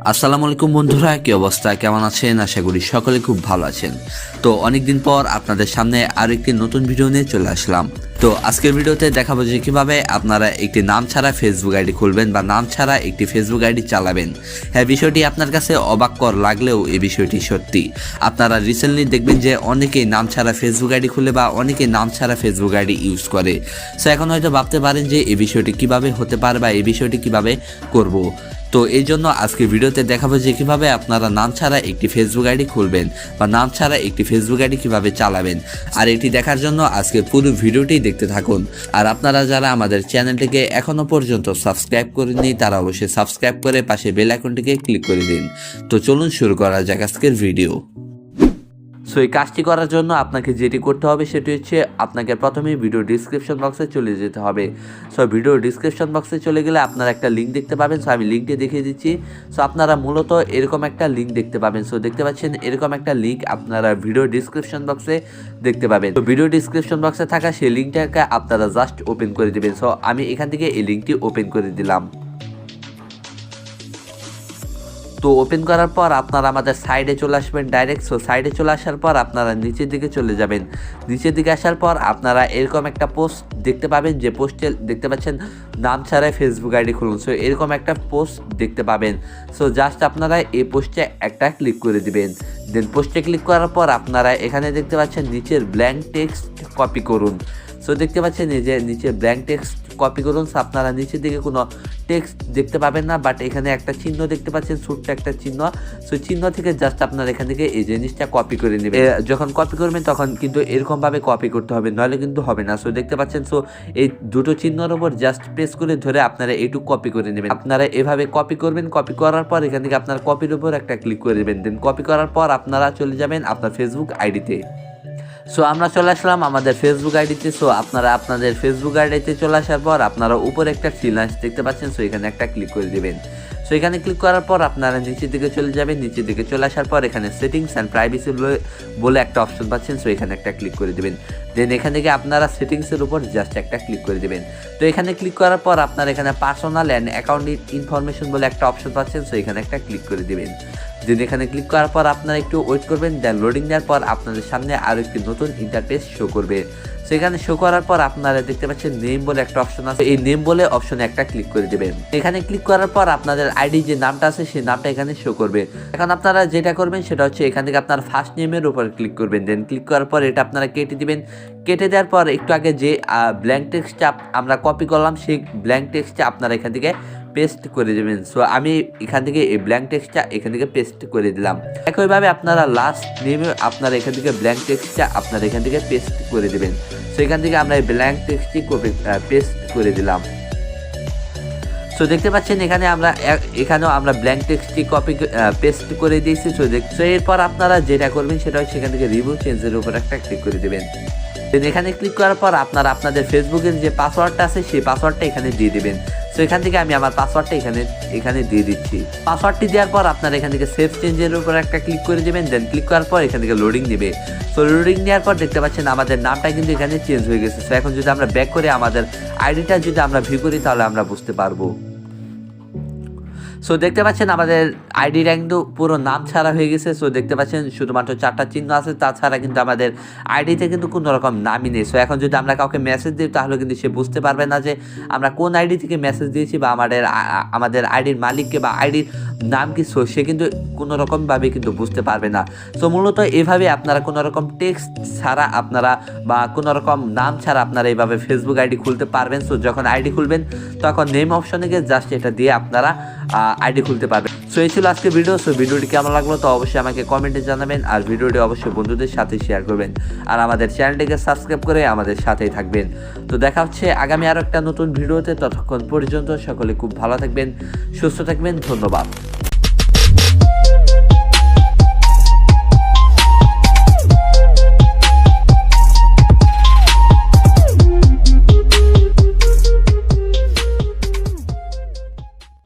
আসসালামু আলাইকুম বন্ধুরা, কি অবস্থা, কেমন আছেন? আশা করি সকলে খুব ভালো আছেন। তো অনেকদিন পর আপনাদের সামনে আরো একটি নতুন ভিডিও নিয়ে চলে আসলাম। তো আজকের ভিডিওতে দেখাবো যে কিভাবে আপনারা একটি নাম ছাড়া ফেসবুক আইডি খুলবেন বা নাম ছাড়া একটি ফেসবুক আইডি চালাবেন। হ্যাঁ, বিষয়টি আপনার কাছে অবাককর লাগলেও এই বিষয়টি সত্যি। আপনারা রিসেন্টলি দেখবেন যে অনেকেই নাম ছাড়া ফেসবুক আইডি খুলে বা অনেকেই নাম ছাড়া ফেসবুক আইডি ইউজ করে। সো এখন হয়তো ভাবতে পারেন যে এই বিষয়টি কিভাবে হতে পারে বা এই বিষয়টি কিভাবে করব। তো এই জন্য আজকে ভিডিওতে দেখাবো যে কিভাবে আপনারা নাম ছাড়া একটি ফেসবুক আইডি খুলবেন বা নাম ছাড়া একটি ফেসবুক আইডি কিভাবে চালাবেন। আর এটি দেখার জন্য আজকে পুরো ভিডিওটি দেখতে থাকুন। আর আপনারা যারা আমাদের চ্যানেলটিকে এখনো পর্যন্ত সাবস্ক্রাইব করেননি তারা অবশ্যই সাবস্ক্রাইব করে পাশে বেল আইকনটিকে ক্লিক করে দিন। তো চলুন শুরু করা যাক আজকের ভিডিও। সো এই কাজটি করার জন্য আপনাকে যেটি করতে হবে সেটি হচ্ছে আপনাকে প্রথমেই ভিডিও ডিসক্রিপশন বক্সে চলে যেতে হবে। সো ভিডিও ডিসক্রিপশন বক্সে চলে গেলে আপনারা একটা লিঙ্ক দেখতে পাবেন। সো আমি লিঙ্কটি দেখিয়ে দিচ্ছি। সো আপনারা মূলত এরকম একটা লিঙ্ক দেখতে পাবেন। সো দেখতে পাচ্ছেন এরকম একটা লিঙ্ক আপনারা ভিডিও ডিসক্রিপশন বক্সে দেখতে পাবেন। তো ভিডিও ডিসক্রিপশন বক্সে থাকা সেই লিঙ্কটাকে আপনারা জাস্ট ওপেন করে দেবেন। সো আমি এখান থেকে এই লিঙ্কটি ওপেন করে দিলাম। তো ওপেন করার পর আপনারা আমাদের সাইডে চলে আসবেন ডাইরেক্ট। সো সাইডে চলে আসার পর আপনারা নিচের দিকে চলে যাবেন। নিচের দিকে আসার পর আপনারা এরকম একটা পোস্ট দেখতে পাবেন, যে পোস্টে দেখতে পাচ্ছেন নাম ছাড়াই ফেসবুক আইডি খুলুন। সো এরকম একটা পোস্ট দেখতে পাবেন। সো জাস্ট আপনারা এই পোস্টে একটা ক্লিক করে দিবেন। দেন পোস্টে ক্লিক করার পর আপনারা এখানে দেখতে পাচ্ছেন নিচের ব্ল্যাঙ্ক টেক্সট কপি করুন। সো দেখতে পাচ্ছেন এই যে নিচে ব্ল্যাঙ্ক টেক্সট কপি করুন। সো আপনারা নিচের দিকে কোনো টেক্সট দেখতে পাবেন না, বাট এখানে একটা চিহ্ন দেখতে পাচ্ছেন, ছোট্ট একটা চিহ্ন। সো চিহ্ন থেকে জাস্ট আপনারা এখান থেকে এই জিনিসটা কপি করে নেবেন। যখন কপি করবেন তখন কিন্তু এরকমভাবে কপি করতে হবে, নাহলে কিন্তু হবে না। সো দেখতে পাচ্ছেন, সো এই দুটো চিহ্নের উপর জাস্ট প্রেস করে ধরে আপনারা এইটুকু কপি করে নেবেন। আপনারা এভাবে কপি করবেন। কপি করার পর এখান থেকে আপনার কপির উপর একটা ক্লিক করে দেবেন। দেন কপি করার পর আপনারা চলে যাবেন আপনার ফেসবুক আইডিতে। সো আমরা চলে আসলাম আমাদের ফেসবুক আইডিতে। সো আপনারা আপনাদের ফেসবুক আইডিতে চলে আসার পর আপনারা উপরে একটা ফ্রিল্যান্স দেখতে পাচ্ছেন। সো এখানে একটা ক্লিক করে দেবেন। সো এখানে ক্লিক করার পর আপনারা নিচের দিকে চলে যাবেন। নিচের দিকে চলে আসার পর এখানে সেটিংস অ্যান্ড প্রাইভেসি বলে একটা অপশন পাচ্ছেন। সো এখানে একটা ক্লিক করে দেবেন। দেন এখান থেকে আপনারা সেটিংসের উপর জাস্ট একটা ক্লিক করে দেবেন। তো এখানে ক্লিক করার পর আপনারা এখানে পার্সোনাল অ্যান্ড অ্যাকাউন্ট ইনফরমেশন বলে একটা অপশন পাচ্ছেন। সো এখানে একটা ক্লিক করে দেবেন। দেন এখানে ক্লিক করার পর আপনারা একটু ওয়েট করবেন। দেন লোডিং দেওয়ার পর আপনাদের সামনে আরও একটি নতুন ইন্টারফেস শো করবে। সেখানে শো করার পর আপনারা দেখতে পাচ্ছেন নেম বলে একটা অপশন আছে। এই নেম বলে অপশনে একটা ক্লিক করে দেবেন। এখানে ক্লিক করার পর আপনাদের আইডি যে নামটা আছে সেই নামটা এখানে শো করবে। এখন আপনারা যেটা করবেন সেটা হচ্ছে এখান থেকে আপনার ফার্স্ট নেমের উপর ক্লিক করবেন। দেন ক্লিক করার পর এটা আপনারা কেটে দিবেন। কেটে দেওয়ার পর একটু আগে যে ব্ল্যাঙ্ক টেক্সটটা আমরা কপি করলাম সেই ব্ল্যাঙ্ক টেক্সটটা আপনারা এখান থেকে পেস্ট করে দেবেন। সো আমি এখান থেকে এই ব্ল্যাঙ্ক টেক্সটটা এখান থেকে পেস্ট করে দিলাম। একইভাবে আপনারা লাস্ট নেমে আপনারা এখান থেকে ব্ল্যাঙ্ক টেক্সটটা আপনারা এখান থেকে পেস্ট করে দেবেন। সো এখান থেকে আমরা এই ব্ল্যাঙ্ক টেক্সটটি পেস্ট করে দিলাম। সো দেখতে পাচ্ছেন এখানেও আমরা ব্ল্যাঙ্ক টেক্সটটি পেস্ট করে দিয়েছি। সো এরপর আপনারা যেটা করবেন সেটা হচ্ছে এখান থেকে রিভিউ চেঞ্জের উপর একটা ক্লিক করে দেবেন। দেন এখানে ক্লিক করার পর আপনারা আপনাদের ফেসবুকের যে পাসওয়ার্ডটা আছে সেই পাসওয়ার্ডটা এখানে দিয়ে দেবেন। সো এখান থেকে আমি আমার পাসওয়ার্ডটা এখানে দিয়ে দিচ্ছি। পাসওয়ার্ডটি দেওয়ার পর আপনারা এখান থেকে সেভ চেঞ্জের উপর একটা ক্লিক করে দেবেন। দেন ক্লিক করার পর এখান থেকে লোডিং নেবে। সো লোডিং নেওয়ার পর দেখতে পাচ্ছেন আমাদের নামটা কিন্তু এখানে চেঞ্জ হয়ে গেছে। সো এখন যদি আমরা ব্যাক করে আমাদের আইডিটা যদি আমরা ভিউ করি তাহলে আমরা বুঝতে পারবো। সো দেখতে পাচ্ছেন আমাদের আইডিটা কিন্তু পুরো নাম ছাড়া হয়ে গেছে। সো দেখতে পাচ্ছেন শুধুমাত্র 4টা চিহ্ন আছে, তাছাড়া কিন্তু আমাদের আইডিতে কিন্তু কোনো রকম নামই নেই। সো এখন যদি আমরা কাউকে মেসেজ দিই তাহলে কিন্তু সে বুঝতে পারবে না যে আমরা কোন আইডি থেকে মেসেজ দিয়েছি বা আমাদের আইডির মালিককে বা আইডির নাম কি। সো সে কিন্তু কোনো রকমভাবে কিন্তু বুঝতে পারবে না। সো মূলত এভাবে আপনারা কোনো রকম টেক্সট ছাড়া আপনারা বা কোনো রকম নাম ছাড়া আপনারা এইভাবে ফেসবুক আইডি খুলতে পারবেন। সো যখন আইডি খুলবেন তখন নেম অপশনে গিয়ে জাস্ট এটা দিয়ে আপনারা আইডি খুলতে পারবেন। সো এই ছিল আজকে ভিডিও। সো ভিডিওটি কেমন লাগলো তো অবশ্যই আমাকে কমেন্টে জানাবেন। আর ভিডিওটি অবশ্যই বন্ধুদের সাথে শেয়ার করবেন। আর আমাদের চ্যানেলটিকে সাবস্ক্রাইব করে আমাদের সাথেই থাকবেন। তো দেখা হচ্ছে আগামী আরও একটা নতুন ভিডিওতে। ততক্ষণ পর্যন্ত সকলে খুব ভালো থাকবেন, সুস্থ থাকবেন। ধন্যবাদ।